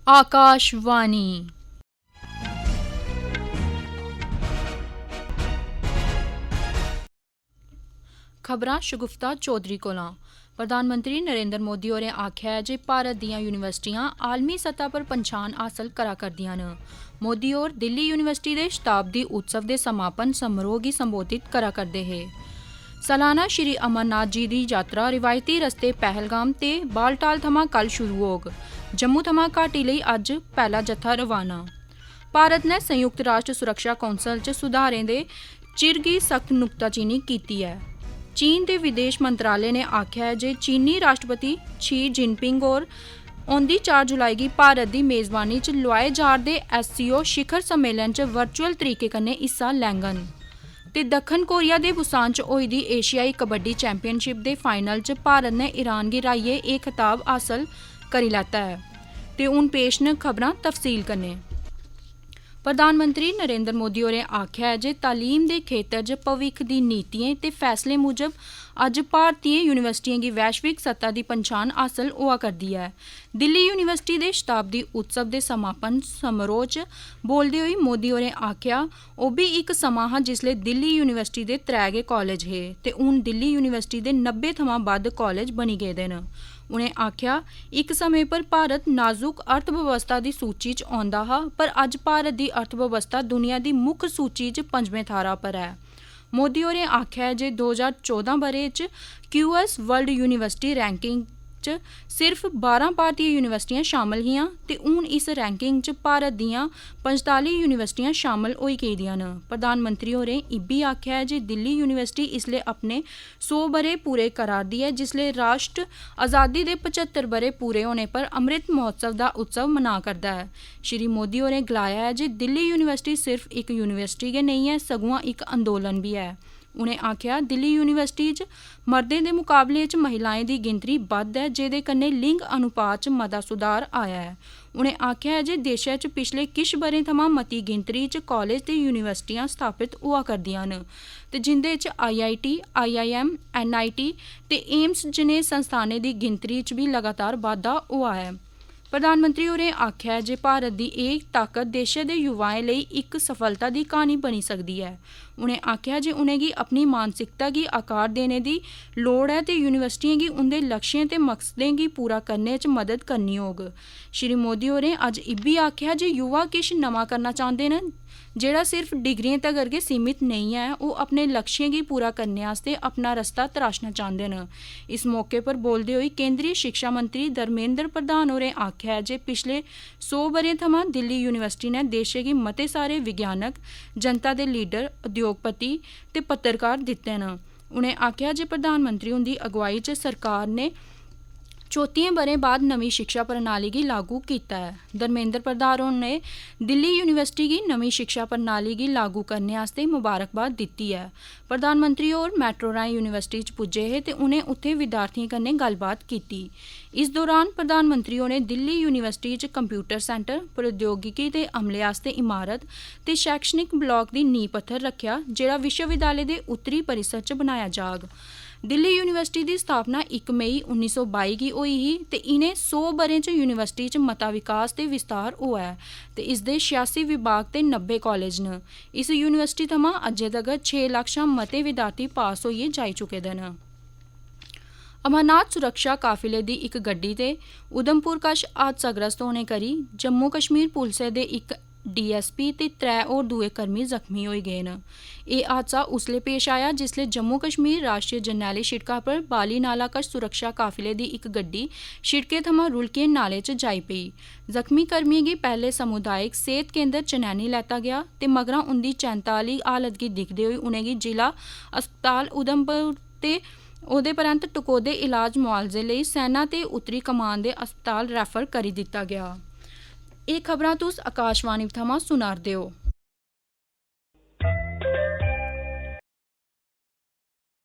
आकाशवाणी। खबरां शगुफ्ता चौधरी कोला। प्रधानमंत्री नरेंद्र मोदी होरें आखेआ है जे भारत दियां यूनिवर्सिटियां आलमी सतह पर पन्छान हासल करा करदियां न। मोदी होर दिल्ली यूनिवर्सिटी दे शताब्दी उत्सव दे समापन समारोह गी संबोधित करा करदे हे। सालाना श्री अमरनाथ जी दी यात्रा रिवायती रस्ते पहलगाम ते बालटाल थमां कल शुरू होग। जम्मू थमां घाटी लेई अज्ज पैह्ला जत्था रवाना। भारत ने संयुक्त राष्ट्र सुरक्षा कौंसल च सुधारें दे चिर गी सख्त नुक्ताचीनी कीती है। चीन दे विदेश मंत्रालय ने आखेआ है जे चीनी राष्ट्रपति शी जिनपिंग होर औंदी 4 जुलाई गी भारत दी मेजबानी च लोआए जा'रदे SCO शिखर सम्मेलन च वर्चुअल तरीके कन्नै हिस्सा लैङन। ते दक्खन कोरिया दे बुसान च होई दी एशियाई कबड्डी चैंपियनशिप दे फाइनल च भारत ने ईरान गी हराइयै एह् खिताब हासल करी लैता है। ते हून पेश न खबरां तफसील कन्नै। प्रधानमंत्री नरेंद्र मोदी होरें आखेआ है जे तालीम दे खेतर च भविक्ख दी नीतियें ते फैसलें मूजब अज्ज भारतीय यूनिवर्सिटियें गी वैश्विक सतह दी पन्छान हासल होआ करदी है। दिल्ली यूनिवर्सिटी दे शताब्दी उत्सव दे समापन समारोह च बोलदे होई मोदी होरें आखेआ ओह् बी इक समां हा जिसलै दिल्ली यूनिवर्सिटी दे 3 गै कालेज हे ते हून दिल्ली यूनिवर्सिटी दे 90 थमां बद्ध कालेज बनी गेदे न। उ'नें आखेआ इक समें पर भारत नाजुक अर्थव्यवस्था दी सूची च औंदा हा पर अज्ज भारत दी अर्थव्यवस्था दुनिया दी मुक्ख सूची च 5वें थाह्रा पर ऐ। मोदी होरें आखेआ जे 2014 ब'रे च QS वर्ल्ड यूनिवर्सिटी रैंकिंग च सिर्फ 12 भारतीय यूनिवर्सिटियां शामल हियां ते हून इस रैंकिंग च भारत दियां 45 यूनिवर्सिटियां शामल होई गेदियां न। प्रधानमंत्री होरें इब्बी आखेआ है जे दिल्ली यूनिवर्सिटी इसलै अपने 100 ब'रे पूरे करा'रदी ऐ जिसलै राष्ट्र आज़ादी दे 75 ब'रे पूरे होने पर अमृत महोत्सव दा उत्सव मना करदा ऐ। श्री मोदी होरें गलाया है जे दिल्ली यूनिवर्सिटी सिर्फ इक यूनिवर्सिटी गै नेईं ऐ सगुआं इक अंदोलन बी ऐ। उ'नें आखेआ दिल्ली यूनिवर्सिटी च मर्दें दे मुकाबले च महिलाएं दी गिनतरी बद्ध ऐ जेह्दे कन्नै लिंग अनुपात च मता सुधार आया ऐ। उ'नें आखेआ जे देशै च पिछले किश ब'रें थमां मती गिनतरी च कालेज ते यूनिवर्सिटियां स्थापत होआ करदियां न ते जिंदे च IIT, IIM, NIT ते एम्स जनेह् संस्थानें दी गिनतरी च बी लगातार बाद्धा होआ ऐ। प्रधानमंत्री होरें आखेआ जे भारत दी एह् ताकत देशै दे युवाएं लेई इक सफलता दी क्हानी बनी सकदी ऐ। उ'नें आखेआ जे उ'नेंगी अपनी मानसिकता गी आकार देने दी लोड़ ऐ ते यूनिवर्सिटियें गी उं'दे लक्ष्यें ते मकसदें गी पूरा करने च मदद करनी होग। श्री मोदी होरें अज्ज इब्बी आखेआ जे युवा किश नमां करना चांह्दे न जेह्ड़ा सिर्फ डिग्रियें तगर गै सीमित नेईं ऐ ओह् अपने लक्ष्यें गी पूरा करने आस्तै अपना रस्ता तराशना चांह्दे न। इस मौके पर बोलदे होई केंद्री शिक्षा मंत्री धर्मेंद्र प्रधान होरें आखेआ जे पिछले 100 ब'रें थमां दिल्ली यूनिवर्सिटी ने देशै गी मते सारे विज्ञानक, जनता दे लीडर, उद्योगपति ते पत्रकार दित्ते न। उ'नें आखेआ जे प्रधानमंत्री हुंदी अगुवाई च सरकार ने 34 ब'रें बाद नमीं शिक्षा प्रणाली गी लागू कीता ऐ। धर्मेंद्र प्रधान होरें दिल्ली यूनिवर्सिटी गी नमीं शिक्षा प्रणाली गी लागू करने आस्तै मुबारकबाद दित्ती ऐ। प्रधानमंत्री होर मैट्रो राहें यूनिवर्सिटी च पुज्जे हे ते उ'नें उत्थै विद्यार्थियें कन्नै गल्लबात कीती। इस दौरान प्रधानमंत्री होरें दिल्ली यूनिवर्सिटी च कंप्यूटर सेंटर, प्रौद्योगिकी ते अमले आस्तै इमारत ते शैक्षणिक ब्लाक दी नींह पत्थर रक्खेआ जेह्ड़ा विश्वविद्यालय दे उत्तरी परिसर च बनाया जाग। दिल्ली यूनिवर्सिटी दी स्थापना 1 मई 1922 गी होई ही ते इ'नें 100 ब'रें च यूनिवर्सिटी च मता विकास ते विस्तार होआ ऐ ते इसदे 86 विभाग ते 90 कालेज न। इस यूनिवर्सिटी थमां अज्जै तगर 6 लक्ख शा मते विद्यार्थी पास होइयै जाई चुके दे न। अमरनाथ सुरक्षा काफिले दी इक गड्डी ते उधमपुर कश हादसाग्रस्त होने करी जम्मू कश्मीर पुलसै दे इक DSP ते 3 होर दुए कर्मी जख्मी होई गे न। एह् हादसा उसलै पेश आया जिसलै जम्मू कश्मीर राश्ट्री जरनैली शिड़का पर बाली नाला कश सुरक्षा काफिले दी इक गड्डी शिड़कै थमां रुलकियै नाले च जाई पेई। जख्मी कर्मियें गी पैह्ले समुदायिक सेह्त केंद्र चनैनी लैता गेआ ते मगरा उं'दी चैंता आह्ली हालत गी दिखदे होई उ'नेंगी जिला अस्पताल उधमपुर ते ओह्दे परैंत्त टकोह्दे इलाज मुआलजे लेई सैना ते उत्तरी कमान दे अस्पताल रैफर करी दित्ता गेआ। एह् खबरां तुस आकाशवाणी थमां सुना'रदे ओ।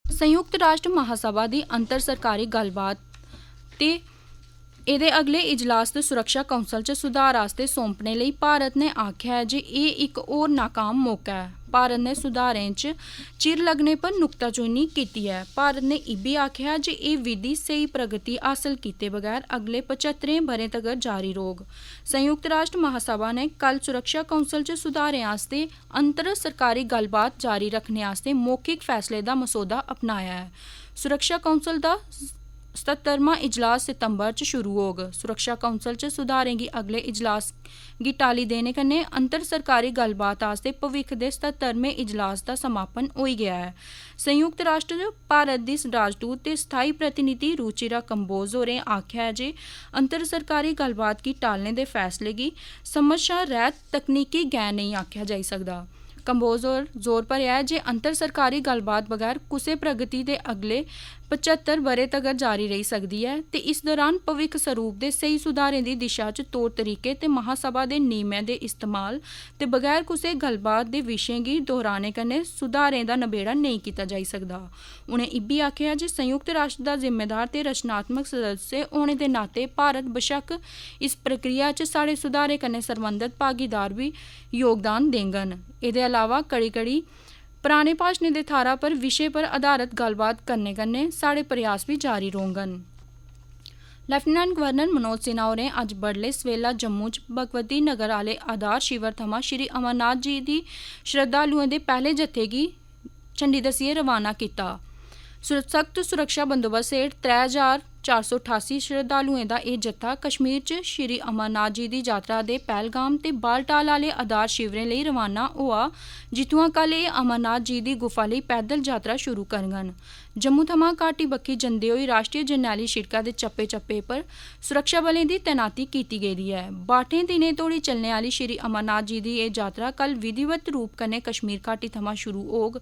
संयुक्त राष्ट्र महासभा दी अंतर सरकारी गल्लबात ते एह्दे अगले इजलास ते सुरक्षा कौंसल च सुधार आस्तै सौंपने लेई भारत ने आखेआ ऐ जे एह् इक होर नाकाम मौका ऐ। भारत ने सुधारें च चिर लगने पर नुक्ताचीनी की है। भारत ने इब्बी आख्या जे ये विधि सही प्रगति हासिल किए बगैर अगले 75 ब'रें तगर जारी रौह्ग। संयुक्त राष्ट्र महासभा ने कल सुरक्षा कौंसल च सुधारें आस्तै अंतर सरकारी गल्लबात जारी रखने आस्तै मौखिक फैसले दा मसौदा अपनाया है। सुरक्षा कौंसल दा 77वां इजलास सितंबर च शुरू होग। सुरक्षा कौंसल च सुधारें गी अगले इजलास गी टाली देने कन्नै अंतर सरकारी गल्लबात आस्तै भविक्ख दे 77वें इजलास दा समापन होई गया है। संयुक्त राष्ट्र च भारत दी राजदूत ते स्थाई प्रतिनिधि रुचिरा कंबोज होरें आख्या है जे अंतर सरकारी गल्लबात गी टालने दे फैसले गी समझ शा रैह्त तकनीकी गैं नेईं आख्या जाई सकदा। कंबोज होर जोर भरेआ जे अंतर सरकारी गल्लबात बगैर कुसै प्रगति दे अगले 75 ब'रे तगर जारी रेही सकदी है ते इस दौरान भविक्ख स्वरूप दे स्हेई सुधारें दी दिशा च तौर तरीके ते महासभा दे नियमें दे इस्तेमाल ते बगैर कुसै गल्लबात दे विशें गी दोहराने कन्नै सुधारें दा नबेड़ा नेईं कीता जाई सकदा। उ'नें इब्बी आखेआ जे संयुक्त राष्ट्र दा जिम्मेदार ते रचनात्मक सदस्य होने दे नाते भारत बशक्क इस प्रक्रिया च साढ़े सुधारें कन्नै सरबंधत भागीदार बी योगदान देङन। एह्दे अलावा कड़ी पराने भाशनें दे थाह्रा पर विशे पर आधारत गल्लबात करने कन्नै साढ़े प्रयास बी जारी रौह्ङन। लेफ्टिनेंट गवर्नर मनोज सिन्हा होरें अज्ज बडलै सवेला जम्मू च भगवती नगर आह्ले आधार शिवर थमां श्री अमरनाथ जी दी श्रद्धालुएं दे पैह्ले जत्थे गी झंडी दस्सियै रवाना कीता। सख्त सुरक्षा बंदोबस्त हेठ 3488 श्रद्धालुएं दा एह् जत्था कश्मीर च श्री अमरनाथ जी दी यात्रा दे पहलगाम ते बालटाल आह्ले आधार शिवरें लेई रवाना होआ, जित्थुआं कल एह् अमरनाथ जी दी गुफा लेई पैदल यात्रा शुरू करङन। जम्मू थमां घाटी बक्खी जंदे होई राष्ट्रीय जरनैली शिड़का दे चप्पे चप्पे पर सुरक्षा बलें दी तैनाती कीती गेदी ऐ। 62 दिनें तोड़ी चलने आह्ली श्री अमरनाथ जी दी एह् यात्रा कल विधिवत रूप कन्नै कश्मीर घाटी थमां शुरू होग।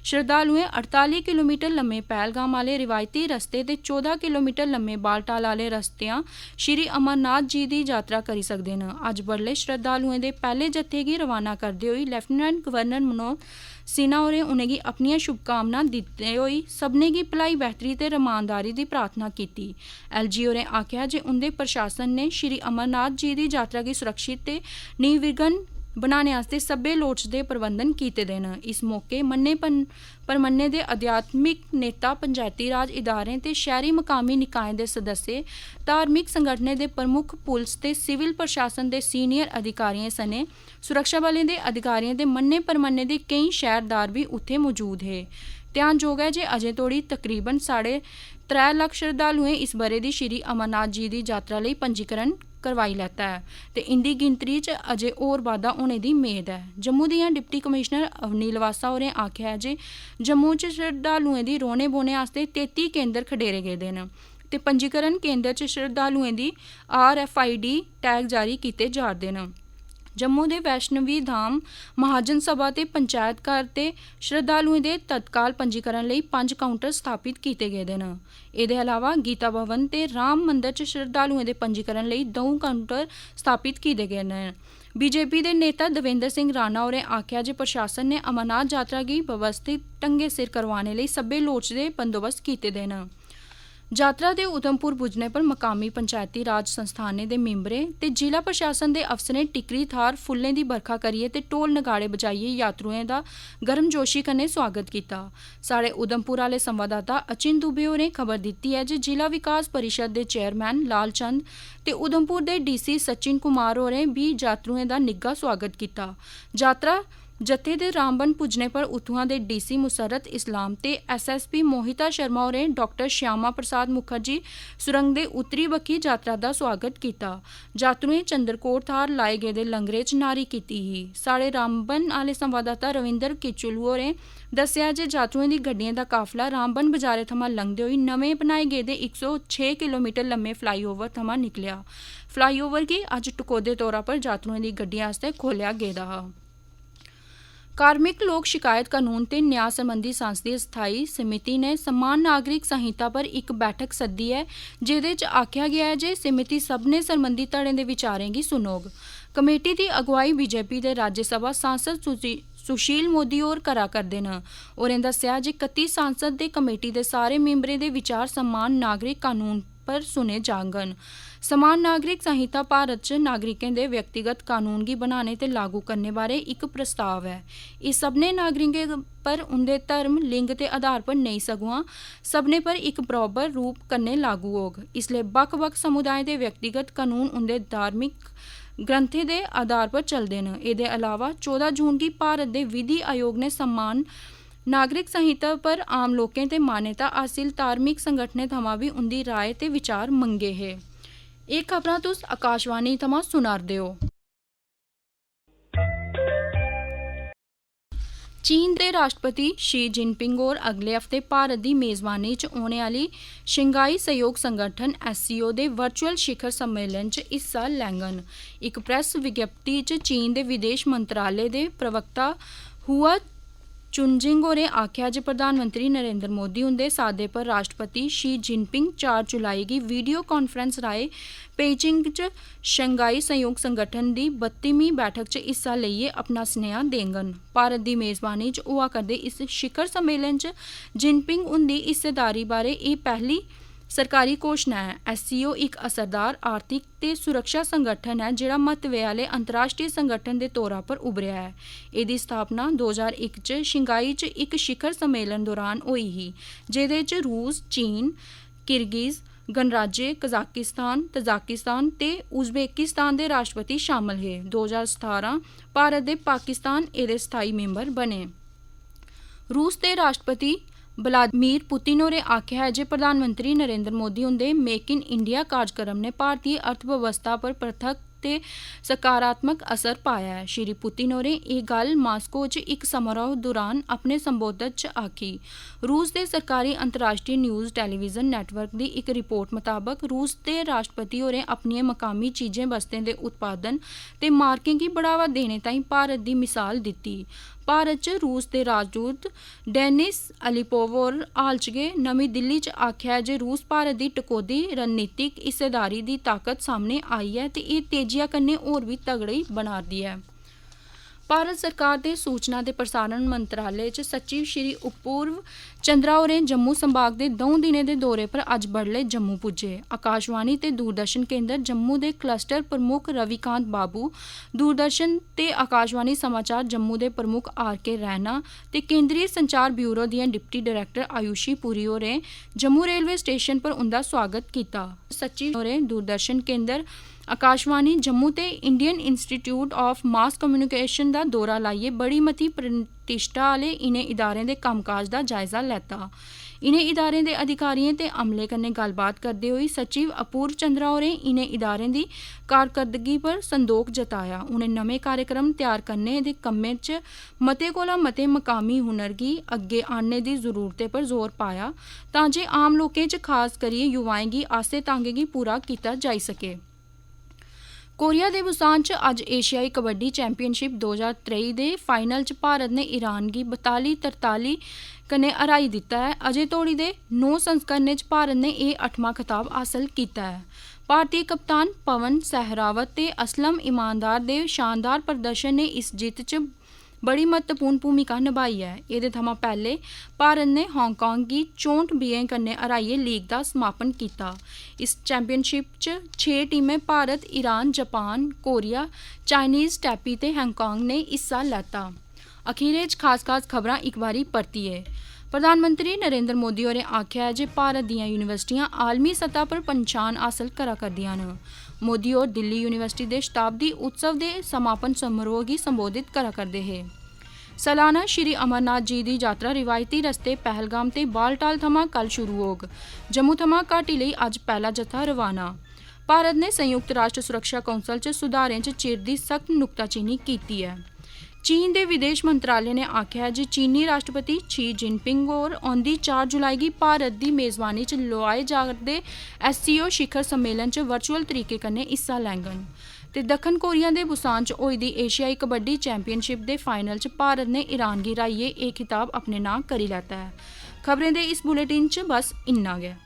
श्रद्धालुएं 48 किलोमीटर लम्मे पहलगाम आह्ले रिवायती रस्ते ते 14 किलोमीटर लम्मे बालटाल आह्ले रस्तेआं श्री अमरनाथ जी दी यात्रा करी सकदे न। अज्ज बडलै श्रद्धालुएं दे पैह्ले जत्थे गी रवाना करदे होई लेफ्टिनेंट गवर्नर मनोज सिन्हा होरें उ'नेंगी अपनियां शुभकामनां दित्ते होई सभनें गी भलाई बेह्तरी ते रमानदारी दी प्रार्थना कीती। LG होरें आखेआ जे उंदे प्रशासन ने श्री अमरनाथ जी दी यात्रा गी सुरक्षित ते निर्विघ्न बनाने आस्तै सब्बै लोड़चदे प्रबंधन कीते दे न। इस मौके मन्ने परमन्ने दे अध्यात्मिक नेता, पंचायती राज इदारें ते शैह्री मकामी निकाएं दे सदस्य, धार्मिक संगठनें दे प्रमुख, पुलस ते सिविल प्रशासन दे सीनियर अधिकारियें सने सुरक्षा बलें दे अधिकारियें ते मन्ने परमन्ने दे केईं शैह्रदार बी उत्थे मौजूद हे। ध्यानजोग है जे अजें तोड़ी तकरीबन 3.5 लक्ख श्रद्धालुएं इस ब'रे दी श्री अमरनाथ जी दी यात्रा लेई पंजीकरण करवाई लैता है ते इंदी गिनतरी च अजें होर बाद्धा होने दी मेद है। जम्मू दियां डिप्टी कमिशनर अवनी लवासा होरें आखेआ है जे जम्मू च श्रद्धालुएं दी रौह्ने बौह्ने आस्तै 33 केंद्र खडेरे गेदे न ते पंजीकरण केंद्र च श्रद्धालुएं दी RFID टैग जारी कीते जा'रदे न। जम्मू दे वैष्णवी धाम महाजन सभा ते पंचायत घर ते श्रद्धालुएं दे तत्काल पंजीकरण लेई 5 काउंटर स्थापित कीते गेदे न। एह्दे अलावा गीता भवन ते राम मंदर च श्रद्धालुएं दे पंजीकरण लेई 2 काउंटर स्थापित कीते गेदे न। बीजेपी दे नेता देवेंद्र सिंह राणा होरें आखेआ जे प्रशासन ने अमरनाथ यात्रा गी व्यवस्थित ढंगै सिर करवाने लेई सब्बै लोड़चदे बंदोबस्त कीते दे न। यात्रा दे उधमपुर पुज्जने पर मकामी पंचायती राज संस्थानें दे मिंबरें ते जिला प्रशासन दे अफसरें टिकरी थाह्र फुल्लें दी बरखा करियै ते ढोल नगाड़े बजाइयै यात्रुएं दा गर्मजोशी कन्नै स्वागत कीता। साढ़े उधमपुर आह्ले संवाददाता अचिन दुबे होरें खबर दित्ती है जे जिला विकास परिषद दे चेयरमैन लाल चंद ते उधमपुर दे DC सचिन कुमार होरें बी यात्रुएं दा निग्घा स्वागत कीता। यात्रा जत्थे दे रामबन पुज्जने पर उत्थुआं दे DC मुसरत इस्लाम ते SSP मोहिता शर्मा होरें डॉक्टर श्यामा प्रसाद मुखर्जी सुरंग दे उत्तरी बक्खी यात्रा दा स्वागत कीता। यात्रुएं चंद्रकोट थाह्र लाए गेदे लंगरे च न्हारी कीती ही। साढ़े रामबन आह्ले संवाददाता रविंदर किचलू होरें दस्सेआ जे यात्रुएं दी गड्डिएं दा काफला रामबन बजारे थमां लंघदे होई नमें बनाए गेदे 106 किलोमीटर लम्मे फ्लाईओवर थमां निकलेआ। फ्लाईओवर गी अज्ज टकोह्दे तौरा पर यात्रुएं दी गड्डिएं आस्तै खोलेआ गेदा हा। कार्मिक लोक शिकायत कानून ते न्याय सरबंधी सांसदीय स्थाई समिति ने समान नागरिक संहिता पर इक बैठक सद्दी है, जेह्दे च आखेआ गेआ है जे समिति सभनें सरबंधी धड़ें दे विचारें गी सुनोग। कमेटी दी अगुवाई बीजेपी दे राज्यसभा सांसद सुशील मोदी होर करा करदे न। होरें दस्सेआ जे 31 सांसद ते कमेटी दे सारे मिंबरें दे विचार समान नागरिक कानून पर सुने जाङन। समान नागरिक संहिता भारत च नागरिकें दे व्यक्तिगत कानून गी बनाने ते लागू करने बारे इक प्रस्ताव है। एह् सभनें नागरिकें पर उंदे धर्म लिंग ते आधार पर नेईं सगुआं सभनें पर इक बरोबर रूप कन्नै लागू होग। इसलेई बक्ख-बक्ख समुदायें दे व्यक्तिगत कानून उंदे धार्मिक ग्रंथें दे आधार पर चलदे न। एह्दे अलावा 14 जून गी भारत दे विधि आयोग ने समान नागरिक संहिता पर आम लोकें ते मान्यता हासिल धार्मिक संगठनें थमां बी उंदी राय ते विचार मंगे हे। एह् खबरां तुस आकाशवाणी थमां सुना'रदे ओ। चीन दे राष्ट्रपति शी जिनपिंग होर अगले हफ्ते भारत दी मेज़बानी च होने आह्ली शंघाई सहयोग संगठन SCO दे वर्चुअल शिखर सम्मेलन च हिस्सा लैङन। इक प्रैस विज्ञप्ति च चीन दे विदेश मंत्रालय दे प्रवक्ता हुआ चुनजिंग होरें आखेआ जे प्रधानमंत्री नरेंद्र मोदी हुंदे साद्दे पर राष्ट्रपति शी जिनपिंग 4 जुलाई गी वीडियो कांफ्रेंस राहें पेइचिंग च शंघाई सहयोग संगठन दी 32वीं बैठक च हिस्सा लेइयै अपना सनेहा देङन। भारत दी मेज़बानी च होआ करदे इस शिखर सम्मेलन च जिनपिंग हुंदी हिस्सेदारी बारे एह् पैह्ली सरकारी घोशणा है। SCO इक असरदार आर्थिक ते सुरक्षा संगठन है जेह्ड़ा म्हत्तवै आह्ले अंतर्राश्ट्री संगठन दे तौरा पर उभरेआ है। एह्दी स्थापना 2001 च शंघाई च इक शिखर सम्मेलन दौरान होई ही जेह्दे च रूस, चीन, किर्गिज़ गणराज्य, कजाकिस्तान, तजाकिस्तान ते उज़्बेकिस्तान दे राष्ट्रपति शामल हे। 2017 भारत ते पाकिस्तान एह्दे स्थाई मैंबर बने। रूस दे राष्ट्रपति व्लादिमीर पुतिन होरें आखेआ है जे प्रधानमंत्री नरेंद्र मोदी हुंदे मेक इन इंडिया कार्यक्रम ने भारतीय अर्थव्यवस्था पर परतक्ख ते सकारात्मक असर पाया है। श्री पुतिन होरें एह् गल्ल मास्को च इक समारोह दौरान अपने संबोधन च आखी। रूस दे सरकारी अंतर्राश्ट्री न्यूज़ टेलीविजन नेटवर्क दी इक रिपोर्ट मताबक रूस दे राष्ट्रपति होरें अपनियें मकामी चीजें बस्तें दे उत्पादन ते मार्कें गी बढ़ावा देने ताईं भारत दी मिसाल दित्ती। भारत च रूस दे राजदूत डेनिस अलीपोव होर हाल च गै नमीं दिल्ली च आखेआ जे रूस भारत दी टकोह्दी रणनीतिक हिस्सेदारी दी ताकत सामने आई ऐ ते एह् तेजिया कन्नै होर बी तगड़ी बना'रदी ऐ। भारत सरकार दे सूचना ते प्रसारण मंत्रालय च सचिव श्री अपूर्व चंद्रा होरें जम्मू संभाग दे 2 दिनें दे दौरे पर अज्ज बडलै जम्मू पुज्जे। आकाशवाणी ते दूरदर्शन केंद्र जम्मू दे क्लस्टर प्रमुख रविकांत बाबू, दूरदर्शन ते आकाशवाणी समाचार जम्मू दे प्रमुख RK रैना ते केंद्रीय संचार ब्यूरो दियां डिप्टी डायरैक्टर आयुषी पुरी होरें जम्मू रेलवे स्टेशन पर उंदा स्वागत कीता। सचिव होरें दूरदर्शन केंद्र आकाशवाणी जम्मू ते Indian institute of mass communication दा दौरा लाइयै बड़ी मती प्रतिष्ठा आह्ले इनें इदारें दे कम्मकाज दा जायजा लैता। इनें इदारें दे अधिकारियें ते अमले कन्नै गल्लबात करदे होई सचिव अपूर्व चंद्रा होरें इनें इदारें दी कारकरदगी पर संदोख जताया। उनें नमें कार्यक्रम तैयार करने दे कम्मै च मते कोला मते मकामी हुनर गी अग्गे आह्नने दी जरूरतै पर जोर पाया तां जे आम लोकें च खास करियै युवाएं गी आसें तांगें गी पूरा कीता जाई सकै। कोरिया दे बुसान च अज्ज एशियाई कबड्डी चैंपियनशिप 2023 दे फाइनल च भारत ने ईरान गी 42-43 कन्नै हराई दित्ता है। अजें तोड़ी दे 9 संस्करणें च भारत ने एह् 8वां खिताब हासल कीता है। भारतीय कप्तान पवन सहरावत ते असलम ईमानदार दे शानदार प्रदर्शन ने इस जित्त च बड़ी महत्वपूर्ण भूमिका निभाई है। एह्दे थमां पैह्ले भारत ने हांगकांग गी 64 कन्नै हराइयै लीग दा समापन कीता। इस चैंपियनशिप च 6 टीमें Bharat, Iran, Japan, Korea, Chinese Taipei ते हांगकांग ने हिस्सा लैता। अखीरै च खास खबरां इक बारी परतियै। प्रधानमंत्री नरेंद्र मोदी होरें आखेआ है जे भारत दियां यूनिवर्सिटियां आलमी सतह पर पंछान हासल करा करदियां न। मोदी होर दिल्ली यूनिवर्सिटी दे शताब्दी उत्सव दे समापन समारोह गी संबोधित करा करदे हे। सालाना श्री अमरनाथ जी दी यात्रा रिवायती रस्ते पहलगाम ते बालटाल थमां कल शुरू होग। जम्मू थमां घाटी लेई अज्ज पैह्ला जत्था रवाना। भारत ने संयुक्त राष्ट्र सुरक्षा कौंसल च सुधारें च चिर दी सख्त नुक्ताचीनी कीती है। चीन दे विदेश मंत्रालय ने आखेआ है जे चीनी राष्ट्रपति शी जिनपिंग होर औंदी 4 जुलाई गी भारत दी मेज़बानी च लोआए जा'रदे SCO शिखर सम्मेलन च वर्चुअल तरीके कन्नै हिस्सा लैङन। ते दक्खन कोरिया दे बुसान च होई दी एशियाई कबड्डी चैंपियनशिप दे फाइनल च भारत ने ईरान गी हराइयै एह् खिताब अपने नांऽ करी लैता है। खबरें दे इस बुलेटिन च बस इन्ना गै।